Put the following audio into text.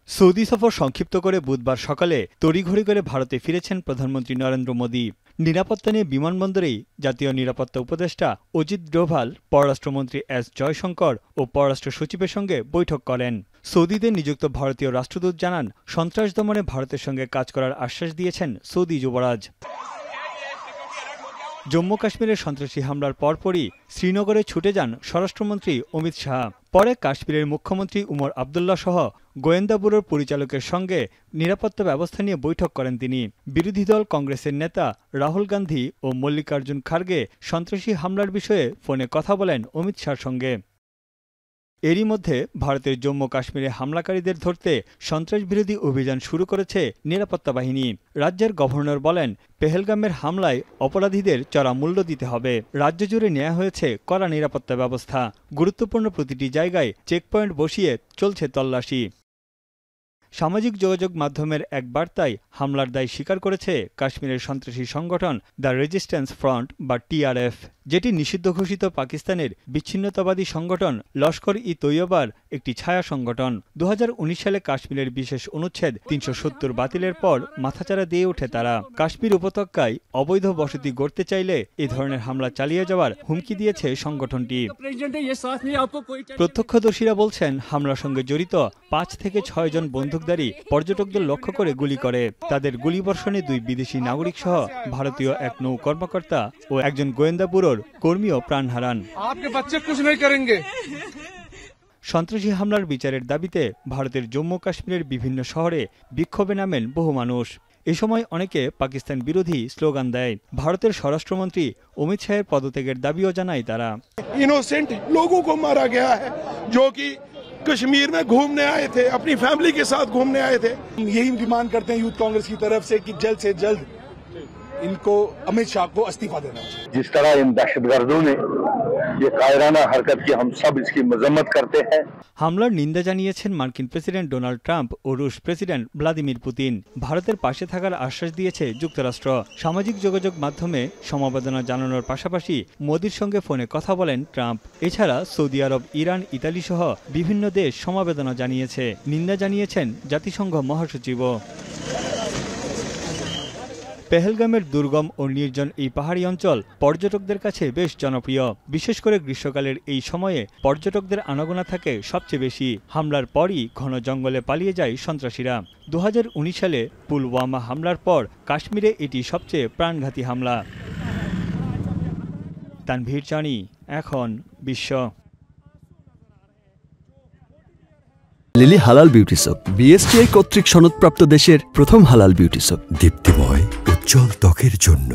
Saudi সফর সংক্ষিপ্ত করে বুধবার সকালে তড়িঘড়ি করে ভারতে ফিরেছেন প্রধানমন্ত্রী নরেন্দ্র মোদী। নিরাপত্তা নিয়ে বিমানবন্দরেই জাতীয় নিরাপত্তা উপদেষ্টা অজিত ডোভাল, পররাষ্ট্রমন্ত্রী এস জয়শঙ্কর ও পররাষ্ট্র সচিবের সঙ্গে বৈঠক করেন। সৌদিতে নিযুক্ত ভারতীয় রাষ্ট্রদূত জানান, সন্ত্রাস দমনে ভারতের সঙ্গে কাজ করার আশ্বাস দিয়েছেন সৌদি যুবরাজ। জম্মু কাশ্মীরের সন্ত্রাসী হামলার পরপরই শ্রীনগরে ছুটে যান স্বরাষ্ট্রমন্ত্রী অমিত শাহ। পরে কাশ্মীরের মুখ্যমন্ত্রী উমর আবদুল্লাহ সহ গোয়েন্দা ব্যুরোর পরিচালকের সঙ্গে নিরাপত্তা ব্যবস্থা নিয়ে বৈঠক করেন তিনি। বিরোধী দল কংগ্রেসের নেতা রাহুল গান্ধী ও মল্লিকার্জুন খার্গে সন্ত্রাসী হামলার বিষয়ে ফোনে কথা বলেন অমিত শাহর সঙ্গে। এরই মধ্যে ভারতের জম্মু কাশ্মীরে হামলাকারীদের ধরতে সন্ত্রাসবিরোধী অভিযান শুরু করেছে নিরাপত্তা বাহিনী। রাজ্যের গভর্নর বলেন, পেহেলগামের হামলায় অপরাধীদের চড়া মূল্য দিতে হবে। রাজ্য জুড়ে নেওয়া হয়েছে কড়া নিরাপত্তা ব্যবস্থা। গুরুত্বপূর্ণ প্রতিটি জায়গায় চেকপয়েন্ট বসিয়ে চলছে তল্লাশি। সামাজিক যোগাযোগ মাধ্যমের এক বার্তায় হামলার দায় স্বীকার করেছে কাশ্মীরের সন্ত্রাসী সংগঠন দ্য রেজিস্ট্যান্স ফ্রন্ট বা TRF, যেটি নিষিদ্ধ ঘোষিত পাকিস্তানের বিচ্ছিন্নতাবাদী সংগঠন লস্কর-ই-তৈয়বার একটি ছায়া সংগঠন। 2019 সালে কাশ্মীরের বিশেষ অনুচ্ছেদ 370 বাতিলের পর মাথাচাড়া দিয়ে ওঠে তারা। কাশ্মীর উপত্যকায় অবৈধ বসতি গড়তে চাইলে এ ধরনের হামলা চালিয়ে যাওয়ার হুমকি দিয়েছে সংগঠনটি। প্রত্যক্ষদর্শীরা বলছেন, হামলার সঙ্গে জড়িত 5 থেকে 6 জন বন্দুকধারী পর্যটকদের লক্ষ্য করে গুলি করে। তাদের গুলিবর্ষণে 2 বিদেশি নাগরিক সহ ভারতীয় এক নৌ কর্মকর্তা ও একজন গোয়েন্দা ব্যুরোর কর্মীও প্রাণ হারান। সন্ত্রাসী হামলার বিচারের দাবিতে ভারতের জম্মু কাশ্মীরের বিভিন্ন শহরে বিক্ষোভে নামেন বহু মানুষ। এ সময় অনেকে পাকিস্তান বিরোধী স্লোগান দেয়। ভারতের স্বরাষ্ট্রমন্ত্রী অমিত শাহের পদত্যাগের দাবিও জানায় তারা। इनोसेंट लोगों को मारा गया है जो कि कश्मीर में घूमने आए थे, अपनी फैमिली के साथ घूमने आए थे। यही डिमांड करते हैं यूथ कांग्रेस की तरफ से कि जल्द से जल्द इनको अमित शाह को इस्तीफा देना चाहिए। जिस तरह इन दहशतगर्दों ने ये कायराना हरकत की, हम सब इसकी मजम्मत करते हैं। হামলার নিন্দা জানিয়েছেন মার্কিন প্রেসিডেন্ট ডোনাল্ড ট্রাম্প ও রুশ প্রেসিডেন্ট ভ্লাদিমির পুতিন। ভারতের পাশে থাকার আশ্বাস দিয়েছে যুক্তরাষ্ট্র। সামাজিক যোগাযোগ মাধ্যমে সমবেদনা জানানোর পাশাপাশি মোদির সঙ্গে ফোনে কথা বলেন ট্রাম্প। এছাড়া সৌদি আরব, ইরান, ইতালি সহ বিভিন্ন দেশ সমবেদনা জানিয়েছে। নিন্দা জানিয়েছেন জাতিসংঘ মহাসচিবও। পেহেলগামের দুর্গম ও নির্জন এই পাহাড়ি অঞ্চল পর্যটকদের কাছে বেশ জনপ্রিয়। বিশেষ করে গ্রীষ্মকালের এই সময়ে পর্যটকদের আনাগোনা থাকে সবচেয়ে বেশি। হামলার পরই ঘন জঙ্গলে পালিয়ে যায় সন্ত্রাসীরা। 2019 সালে পুলওয়ামা হামলার পর কাশ্মীরে এটি সবচেয়ে প্রাণঘাতী হামলা। তানভীর জানি, এখন বিশ্ব। লিলি হালাল বিউটি সোপ, BSTI কর্তৃক সনদপ্রাপ্ত দেশের প্রথম হালাল বিউটি সোপ। দীপ্তিময় উজ্জ্বল ত্বকের জন্য।